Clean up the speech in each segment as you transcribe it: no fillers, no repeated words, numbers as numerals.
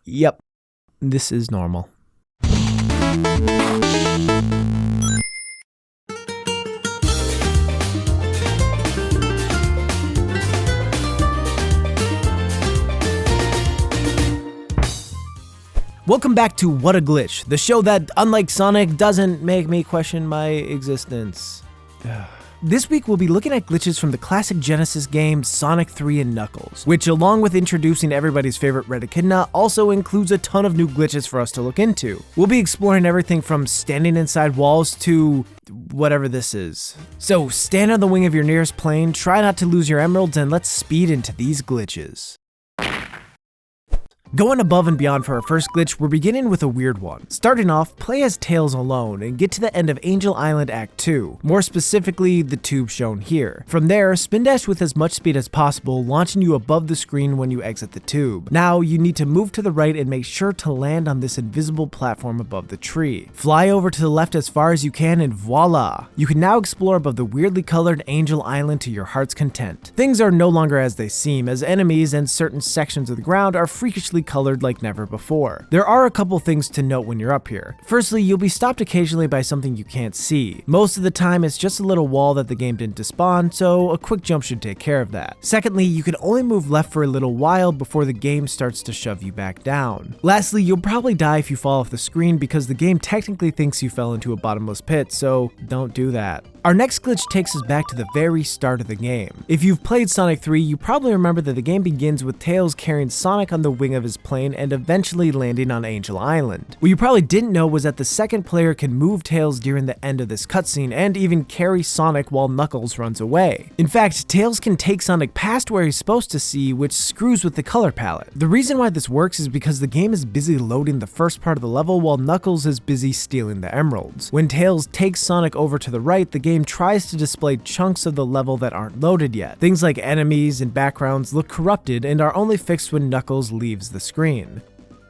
Yep, this is normal. Welcome back to What a Glitch, the show that, unlike Sonic, doesn't make me question my existence. This week we'll be looking at glitches from the classic Genesis games Sonic 3 and Knuckles, which along with introducing everybody's favorite Red Echidna, also includes a ton of new glitches for us to look into. We'll be exploring everything from standing inside walls to whatever this is. So stand on the wing of your nearest plane, try not to lose your emeralds, and let's speed into these glitches. Going above and beyond for our first glitch, we're beginning with a weird one. Starting off, play as Tails alone and get to the end of Angel Island Act 2, more specifically the tube shown here. From there, spin dash with as much speed as possible, launching you above the screen when you exit the tube. Now, you need to move to the right and make sure to land on this invisible platform above the tree. Fly over to the left as far as you can and voila! You can now explore above the weirdly colored Angel Island to your heart's content. Things are no longer as they seem, as enemies and certain sections of the ground are freakishly colored like never before. There are a couple things to note when you're up here. Firstly, you'll be stopped occasionally by something you can't see. Most of the time, it's just a little wall that the game didn't despawn, so a quick jump should take care of that. Secondly, you can only move left for a little while before the game starts to shove you back down. Lastly, you'll probably die if you fall off the screen because the game technically thinks you fell into a bottomless pit, so don't do that. Our next glitch takes us back to the very start of the game. If you've played Sonic 3, you probably remember that the game begins with Tails carrying Sonic on the wing of his plane and eventually landing on Angel Island. What you probably didn't know was that the second player can move Tails during the end of this cutscene and even carry Sonic while Knuckles runs away. In fact, Tails can take Sonic past where he's supposed to see, which screws with the color palette. The reason why this works is because the game is busy loading the first part of the level while Knuckles is busy stealing the emeralds. When Tails takes Sonic over to the right, the game tries to display chunks of the level that aren't loaded yet. Things like enemies and backgrounds look corrupted and are only fixed when Knuckles leaves the screen.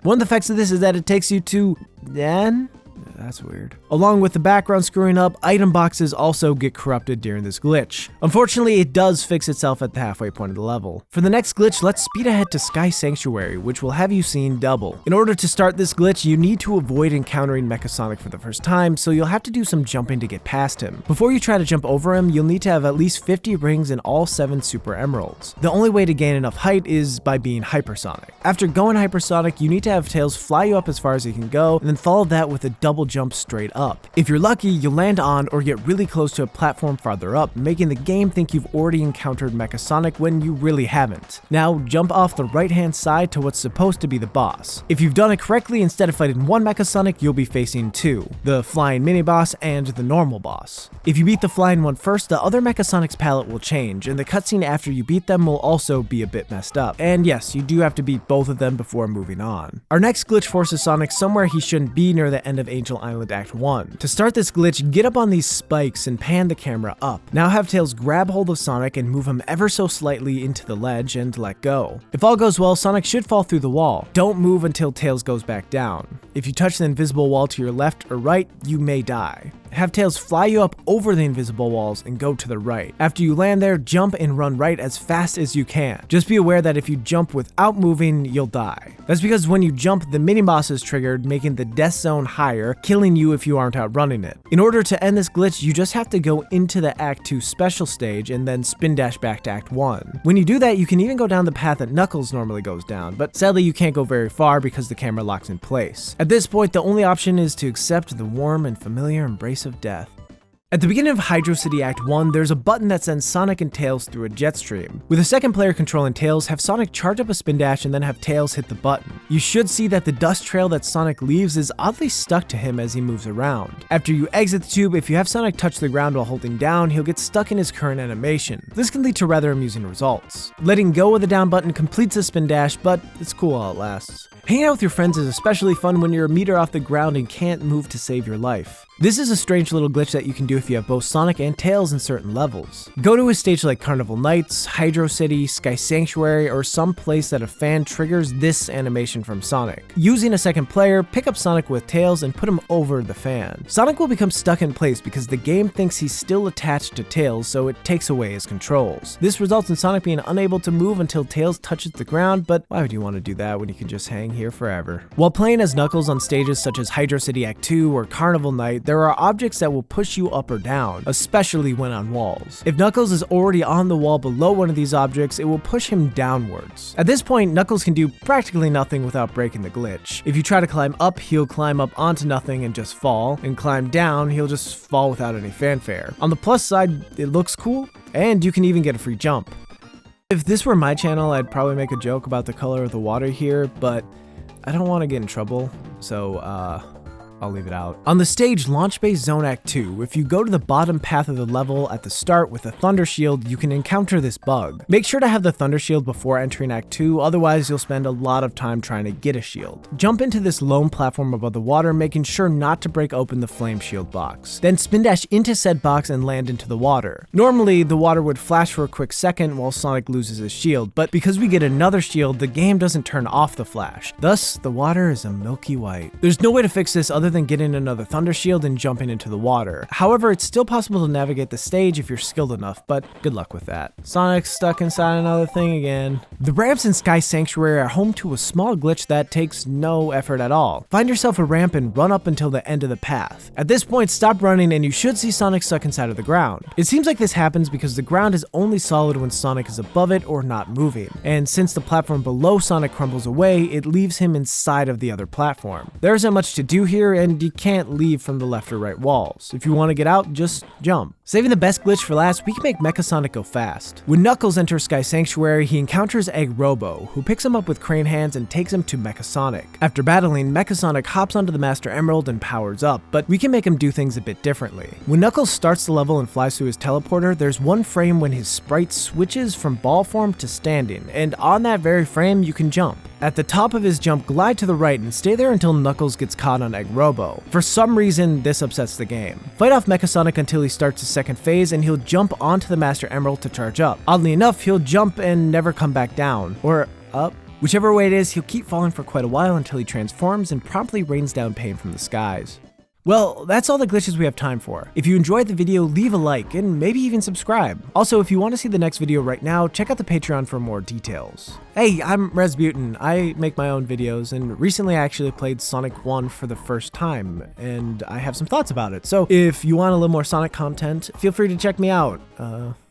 One of the effects of this is that it takes you to then? That's weird. Along with the background screwing up, item boxes also get corrupted during this glitch. Unfortunately, it does fix itself at the halfway point of the level. For the next glitch, let's speed ahead to Sky Sanctuary, which will have you seeing double. In order to start this glitch, you need to avoid encountering Mecha Sonic for the first time, so you'll have to do some jumping to get past him. Before you try to jump over him, you'll need to have at least 50 rings and all 7 super emeralds. The only way to gain enough height is by being hypersonic. After going hypersonic, you need to have Tails fly you up as far as he can go, and then follow that with a double jump straight up. If you're lucky, you'll land on or get really close to a platform farther up, making the game think you've already encountered Mecha Sonic when you really haven't. Now jump off the right hand side to what's supposed to be the boss. If you've done it correctly, instead of fighting one Mecha Sonic, you'll be facing 2, the flying mini boss and the normal boss. If you beat the flying one first, the other Mecha Sonic's palette will change, and the cutscene after you beat them will also be a bit messed up. And yes, you do have to beat both of them before moving on. Our next glitch forces Sonic somewhere he shouldn't be near the end of Angel Island Act 1. To start this glitch, get up on these spikes and pan the camera up. Now have Tails grab hold of Sonic and move him ever so slightly into the ledge and let go. If all goes well, Sonic should fall through the wall. Don't move until Tails goes back down. If you touch the invisible wall to your left or right, you may die. Have Tails fly you up over the invisible walls and go to the right. After you land there, jump and run right as fast as you can. Just be aware that if you jump without moving, you'll die. That's because when you jump, the mini-boss is triggered, making the death zone higher, killing you if you aren't outrunning it. In order to end this glitch, you just have to go into the Act 2 special stage and then spin dash back to Act 1. When you do that, you can even go down the path that Knuckles normally goes down, but sadly you can't go very far because the camera locks in place. At this point, the only option is to accept the warm and familiar embrace of death. At the beginning of Hydro City Act 1, there's a button that sends Sonic and Tails through a jet stream. With a second player controlling Tails, have Sonic charge up a spin dash and then have Tails hit the button. You should see that the dust trail that Sonic leaves is oddly stuck to him as he moves around. After you exit the tube, if you have Sonic touch the ground while holding down, he'll get stuck in his current animation. This can lead to rather amusing results. Letting go of the down button completes a spin dash, but it's cool while it lasts. Hanging out with your friends is especially fun when you're a meter off the ground and can't move to save your life. This is a strange little glitch that you can do if you have both Sonic and Tails in certain levels. Go to a stage like Carnival Nights, Hydro City, Sky Sanctuary, or some place that a fan triggers this animation from Sonic. Using a second player, pick up Sonic with Tails and put him over the fan. Sonic will become stuck in place because the game thinks he's still attached to Tails, so it takes away his controls. This results in Sonic being unable to move until Tails touches the ground, but why would you want to do that when you can just hang here forever? While playing as Knuckles on stages such as Hydro City Act 2 or Carnival Night, there are objects that will push you up or down, especially when on walls. If Knuckles is already on the wall below one of these objects, it will push him downwards. At this point, Knuckles can do practically nothing without breaking the glitch. If you try to climb up, he'll climb up onto nothing and just fall, and climb down, he'll just fall without any fanfare. On the plus side, it looks cool, and you can even get a free jump. If this were my channel, I'd probably make a joke about the color of the water here, but I don't want to get in trouble, so I'll leave it out. On the stage Launch Base Zone Act 2, if you go to the bottom path of the level at the start with a Thunder Shield, you can encounter this bug. Make sure to have the Thunder Shield before entering Act 2, otherwise you'll spend a lot of time trying to get a shield. Jump into this lone platform above the water, making sure not to break open the Flame Shield box. Then spin dash into said box and land into the water. Normally, the water would flash for a quick second while Sonic loses his shield, but because we get another shield, the game doesn't turn off the flash. Thus, the water is a milky white. There's no way to fix this other than getting another Thunder Shield and jumping into the water. However, it's still possible to navigate the stage if you're skilled enough, but good luck with that. Sonic's stuck inside another thing again. The ramps in Sky Sanctuary are home to a small glitch that takes no effort at all. Find yourself a ramp and run up until the end of the path. At this point, stop running and you should see Sonic stuck inside of the ground. It seems like this happens because the ground is only solid when Sonic is above it or not moving, and since the platform below Sonic crumbles away, it leaves him inside of the other platform. There isn't much to do here, and you can't leave from the left or right walls. If you want to get out, just jump. Saving the best glitch for last, we can make Mecha Sonic go fast. When Knuckles enters Sky Sanctuary, he encounters Robo, who picks him up with crane hands and takes him to Mecha Sonic. After battling, Mecha Sonic hops onto the Master Emerald and powers up, but we can make him do things a bit differently. When Knuckles starts the level and flies through his teleporter, there's one frame when his sprite switches from ball form to standing, and on that very frame, you can jump. At the top of his jump, glide to the right and stay there until Knuckles gets caught on Robo. For some reason, this upsets the game. Fight off Mecha Sonic until he starts his second phase and he'll jump onto the Master Emerald to charge up. Oddly enough, he'll jump and never come back down. Or up. Whichever way it is, he'll keep falling for quite a while until he transforms and promptly rains down pain from the skies. Well, that's all the glitches we have time for. If you enjoyed the video, leave a like and maybe even subscribe. Also, if you want to see the next video right now, check out the Patreon for more details. Hey, I'm Razbuten. I make my own videos, and recently I actually played Sonic 1 for the first time, and I have some thoughts about it. So if you want a little more Sonic content, feel free to check me out.